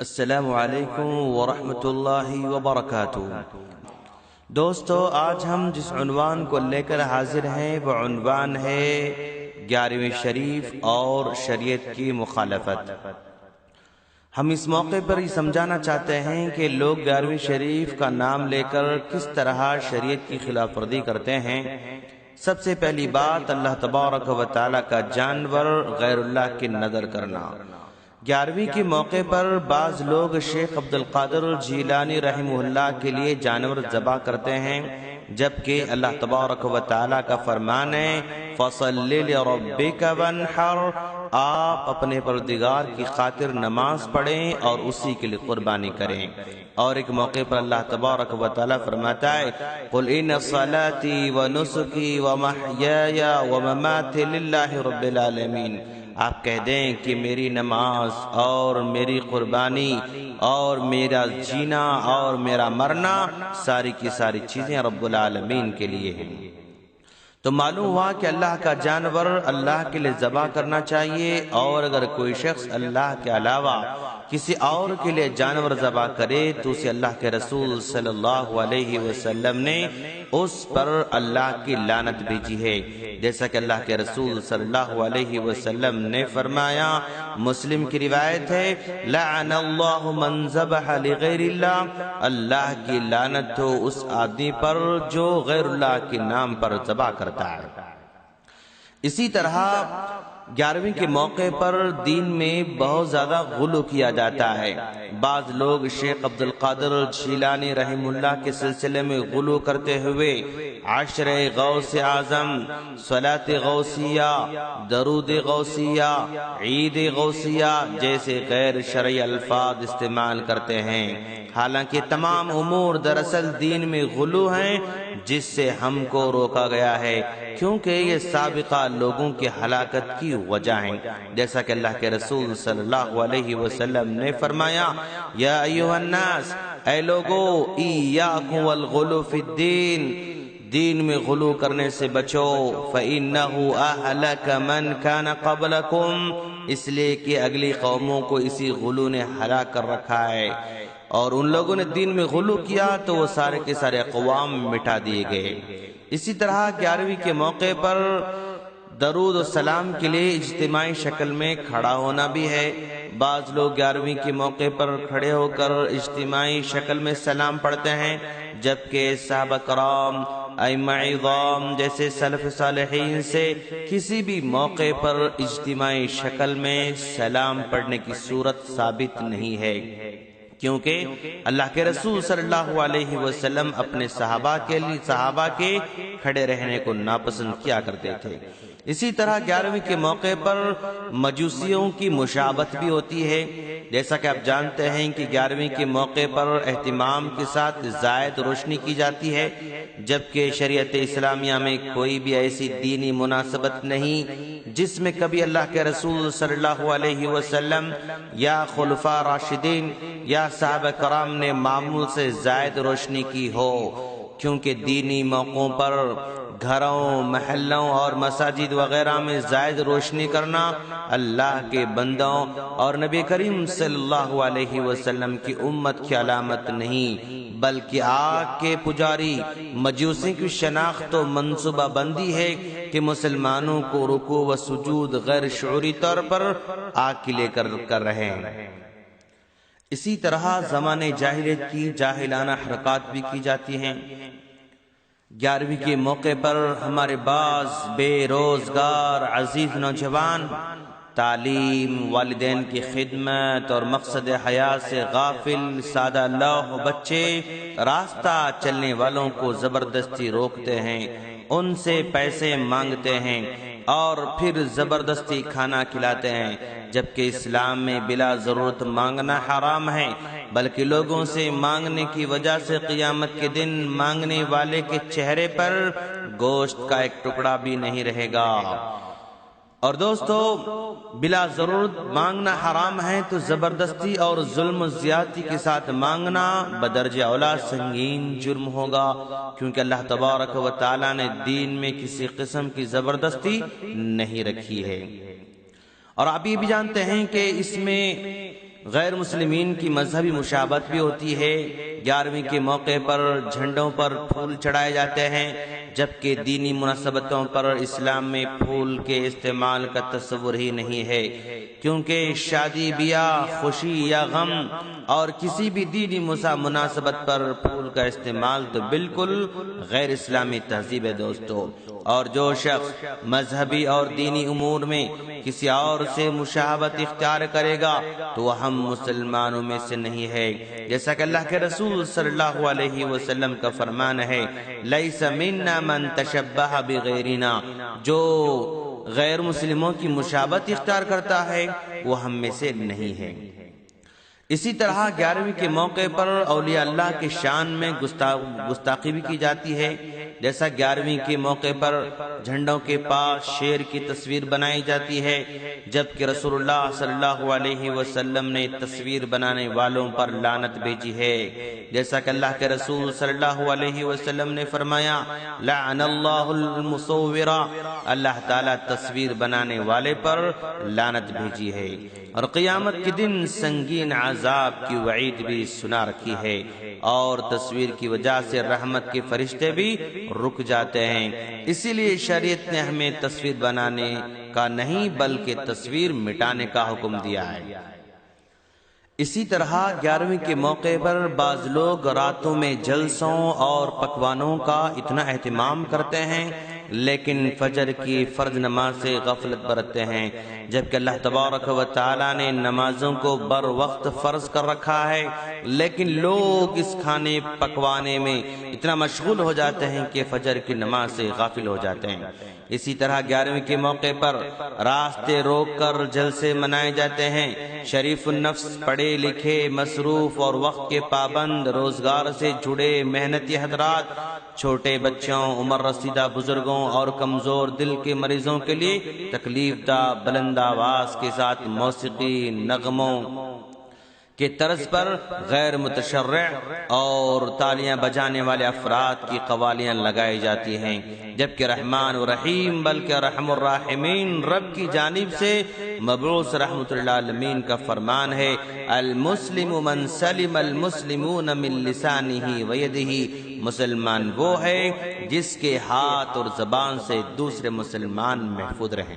السلام علیکم ورحمۃ اللہ وبرکاتہ۔ دوستو، آج ہم جس عنوان کو لے کر حاضر ہیں وہ عنوان ہے 11ویں شریف اور شریعت کی مخالفت۔ ہم اس موقع پر یہ سمجھانا چاہتے ہیں کہ لوگ 11ویں شریف کا نام لے کر کس طرح شریعت کی خلاف ورزی کرتے ہیں۔ سب سے پہلی بات، اللہ تبارک و تعالی کا جانور غیر اللہ کی نظر کرنا۔ 11ویں کے موقع پر بعض لوگ شیخ عبد القادر جیلانی رحمہ اللہ کے لیے جانور ذبح کرتے ہیں، جبکہ اللہ تبارک و تعالی کا فرمان ہے فَصَلِّ لِرَبِّكَ وَانْحَرْ، آپ اپنے پروردگار کی خاطر نماز پڑھیں اور اسی کے لیے قربانی کریں۔ اور ایک موقع پر اللہ تبارک و تعالی فرماتا ہے قُلْ إِنَّ صَلَاتِي وَنُسُكِي وَمَحْيَايَ وَمَمَاتِي لِلَّهِ رَبِّ الْعَالَمِينَ، آپ کہہ دیں کہ میری نماز اور میری قربانی اور میرا جینا اور میرا مرنا ساری کی ساری چیزیں رب العالمین کے لیے ہیں۔ تو معلوم ہوا کہ اللہ کا جانور اللہ کے لیے ذبح کرنا چاہیے، اور اگر کوئی شخص اللہ کے علاوہ کسی اور کے لیے جانور ذبح کرے تو اسے اللہ کے رسول صلی اللہ علیہ وسلم نے اس پر اللہ کی لعنت بھیجی ہے، جیسا کہ اللہ کے رسول صلی اللہ علیہ وسلم نے فرمایا، مسلم کی روایت ہے، لعن اللہ من ذبح لغیر اللہ، اللہ کی لعنت ہو اس آدمی پر جو غیر اللہ کے نام پر ذبح کرتا ہے۔ اسی طرح 11ویں کے موقع پر دین میں بہت زیادہ غلو کیا جاتا ہے۔ بعض لوگ شیخ عبد القادر جیلانی رحمہ اللہ کے سلسلے میں غلو کرتے ہوئے عشر غوث اعظم، صلاۃ غوثیہ، درود غوثیہ، عید غوثیہ جیسے غیر شرعی الفاظ استعمال کرتے ہیں، حالانکہ تمام امور دراصل دین میں غلو ہیں، جس سے ہم کو روکا گیا ہے، کیونکہ یہ سابقہ لوگوں کی ہلاکت کی وجہ ہیں، جیسا کہ اللہ کے رسول صلی اللہ علیہ وسلم نے فرمایا، یا ایھا الناس، اے لوگو، ایاکم والغلو فی الدین، دین میں غلو کرنے سے بچو، فَإِنَّهُ أَهْلَكَ مَنْ كَانَ قَبْلَكُمْ، اس لیے کہ اگلی قوموں کو اسی غلو نے ہلاک کر رکھا ہے، اور ان لوگوں نے دین میں غلو کیا تو وہ سارے کے سارے اقوام مٹا دیے گئے۔ اسی طرح 11ویں کے موقع پر درود و سلام کے لیے اجتماعی شکل میں کھڑا ہونا بھی ہے۔ بعض لوگ 11ویں کے موقع پر کھڑے ہو کر اجتماعی شکل میں سلام پڑھتے ہیں، جبکہ صحابہ کرام، ائمہ اعظام جیسے سلف صالحین سے کسی بھی موقع پر اجتماعی شکل میں سلام پڑھنے کی صورت ثابت نہیں ہے، کیونکہ اللہ کے رسول صلی اللہ علیہ وسلم اپنے صحابہ کے کھڑے رہنے کو ناپسند کیا کرتے تھے۔ اسی طرح 11ویں کے موقع پر مجوسیوں کی مشابہت بھی ہوتی ہے، جیسا کہ آپ جانتے ہیں کہ 11ویں کے موقع پر اہتمام کے ساتھ زائد روشنی کی جاتی ہے، جبکہ شریعت اسلامیہ میں کوئی بھی ایسی دینی مناسبت نہیں جس میں کبھی اللہ کے رسول صلی اللہ علیہ وسلم یا خلفاء راشدین یا صحابہ کرام نے معمول سے زائد روشنی کی ہو، کیونکہ دینی موقعوں پر گھروں، محلوں اور مساجد وغیرہ میں زائد روشنی کرنا اللہ کے بندوں اور نبی کریم صلی اللہ علیہ وسلم کی امت کی علامت نہیں، بلکہ آگ کے پجاری مجوسی کی شناخت و منصوبہ بندی ہے کہ مسلمانوں کو رکوع و سجود غیر شعوری طور پر آگ کے لے کر رہے ہیں۔ اسی طرح زمانے جاہلیت کی جاہلانہ حرکات بھی کی جاتی ہیں۔ 11ویں کے موقع پر ہمارے بعض بے روزگار عزیز نوجوان تعلیم، والدین کی خدمت اور مقصد حیات سے غافل سادہ لوح بچے راستہ چلنے والوں کو زبردستی روکتے ہیں، ان سے پیسے مانگتے ہیں اور پھر زبردستی کھانا کھلاتے ہیں، جبکہ اسلام میں بلا ضرورت مانگنا حرام ہے، بلکہ لوگوں سے مانگنے کی وجہ سے قیامت کے دن مانگنے والے کے چہرے پر گوشت کا ایک ٹکڑا بھی نہیں رہے گا۔ اور دوستو، بلا ضرورت مانگنا حرام ہے تو زبردستی اور ظلم و زیادتی کے ساتھ مانگنا بدرجہ اولا سنگین جرم ہوگا، کیونکہ اللہ تبارک و تعالی نے دین میں کسی قسم کی زبردستی نہیں رکھی ہے۔ اور آپ یہ بھی جانتے ہیں کہ اس میں غیر مسلمین کی مذہبی مشابہت بھی ہوتی ہے۔ 11ویں کے موقع پر جھنڈوں پر پھول چڑھائے جاتے ہیں، جبکہ دینی مناسبتوں پر اسلام میں پھول کے استعمال کا تصور ہی نہیں ہے، کیونکہ شادی بیاہ، خوشی یا غم اور کسی بھی دینی مناسبت پر پھول کا استعمال تو بالکل غیر اسلامی تہذیب ہے دوستو۔ اور جو شخص مذہبی اور دینی امور میں کسی اور سے مشابہت اختیار کرے گا تو وہ ہم مسلمانوں میں سے نہیں ہے، جیسا کہ اللہ کے رسول صلی اللہ علیہ وسلم کا فرمان ہے، لیس منا من تشبہ بغیرنا، جو غیر مسلموں کی مشابہت اختیار کرتا ہے وہ ہم میں سے نہیں ہے۔ اسی طرح 11ویں کے موقع پر اولیاء اللہ کے شان میں گستاخی بھی کی جاتی ہے، جیسا 11ویں کے موقع پر جھنڈوں کے پاس شیر کی تصویر بنائی جاتی ہے، جبکہ رسول اللہ صلی اللہ علیہ وسلم نے تصویر بنانے والوں پر لعنت بھیجی ہے، جیسا کہ اللہ کے رسول صلی اللہ علیہ وسلم نے فرمایا، لعن اللہ المصور، اللہ تعالیٰ تصویر بنانے والے پر لعنت بھیجی ہے۔ اور قیامت کے دن سنگین عذاب کی وعید بھی سنا رکھی ہے، اور تصویر کی وجہ سے رحمت کے فرشتے بھی رک جاتے ہیں۔ اسی لیے شریعت نے ہمیں تصویر بنانے کا نہیں بلکہ تصویر مٹانے کا حکم دیا ہے۔ اسی طرح 11ویں کے موقع پر بعض لوگ راتوں میں جلسوں اور پکوانوں کا اتنا اہتمام کرتے ہیں، لیکن فجر کی فرض نماز سے غفلت برتتے ہیں، جبکہ اللہ تبارک و تعالی نے نمازوں کو بر وقت فرض کر رکھا ہے، لیکن لوگ اس کھانے پکوانے میں اتنا مشغول ہو جاتے ہیں کہ فجر کی نماز سے غافل ہو جاتے ہیں۔ اسی طرح 11ویں کے موقع پر راستے روک کر جلسے منائے جاتے ہیں۔ شریف النفس، پڑھے لکھے، مصروف اور وقت کے پابند، روزگار سے جڑے محنتی حضرات، چھوٹے بچوں، عمر رسیدہ بزرگوں اور کمزور دل کے مریضوں کے لیے تکلیف دہ بلند آواز کے ساتھ موسیقی، نغموں کے طرز پر غیر متشرع اور تالیاں بجانے والے افراد کی قوالیاں لگائی جاتی ہیں، جبکہ رحمان و رحیم بلکہ رحم الراحمین رب کی جانب سے مبعوث رحمت للعالمین کا فرمان ہے، المسلم من سلم المسلمون من لسانہ ویدہ، مسلمان وہ ہے جس کے ہاتھ اور زبان سے دوسرے مسلمان محفوظ رہیں۔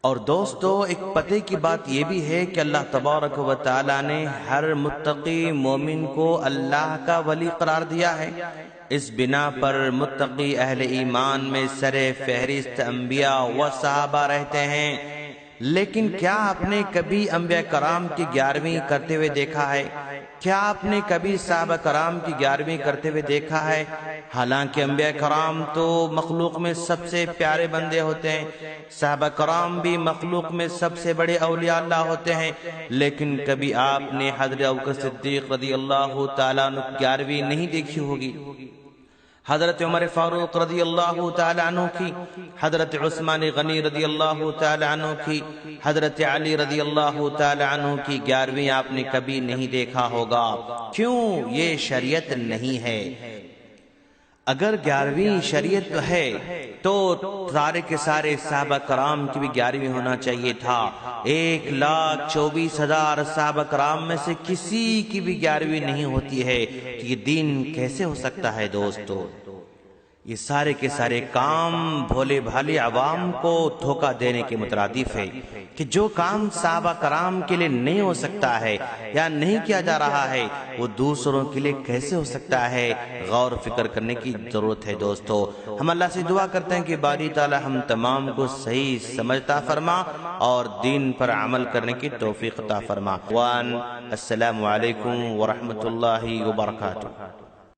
اور دوستو، ایک پتے کی بات یہ بھی ہے کہ اللہ تبارک و تعالی نے ہر متقی مومن کو اللہ کا ولی قرار دیا ہے۔ اس بنا پر متقی اہل ایمان میں سر فہرست انبیاء و صحابہ رہتے ہیں، لیکن کیا آپ نے کبھی انبیاء کرام کی 11ویں کرتے ہوئے دیکھا ہے؟ کیا آپ نے کبھی صحابہ کرام کی 11ویں کرتے ہوئے دیکھا ہے؟ حالانکہ انبیاء کرام تو مخلوق میں سب سے پیارے بندے ہوتے ہیں، صحابہ کرام بھی مخلوق میں سب سے بڑے اولیاء اللہ ہوتے ہیں، لیکن کبھی آپ نے حضرت ابوبکر صدیق رضی اللہ تعالیٰ عنہ 11ویں نہیں دیکھی ہوگی، حضرت عمر فاروق رضی اللہ تعالیٰ عنہ کی، حضرت عثمان غنی رضی اللہ تعالیٰ عنہ کی، حضرت علی رضی اللہ تعالیٰ عنہ کی 11ویں آپ نے کبھی نہیں دیکھا ہوگا۔ کیوں؟ یہ شریعت نہیں ہے۔ اگر 11ویں شریعت ہے تو سارے کے سارے صحابہ کرام کی بھی 11ویں ہونا چاہیے تھا۔ 1,24,000 صحابہ کرام میں سے کسی کی بھی 11ویں نہیں ہوتی ہے، تو یہ دین کیسے ہو سکتا ہے دوستو؟ یہ سارے کے سارے کام بھولے بھالے عوام کو دھوکہ دینے کے مترادف ہے کہ جو کام صحابہ کرام کے لیے نہیں ہو سکتا ہے یا نہیں کیا جا رہا ہے وہ دوسروں کے لیے کیسے ہو سکتا ہے؟ غور فکر کرنے کی ضرورت ہے دوستو۔ ہم اللہ سے دعا کرتے ہیں کہ باری تعالی ہم تمام کو صحیح سمجھتا فرما اور دین پر عمل کرنے کی توفیق عطا فرما۔ السلام علیکم ورحمۃ اللہ وبرکاتہ۔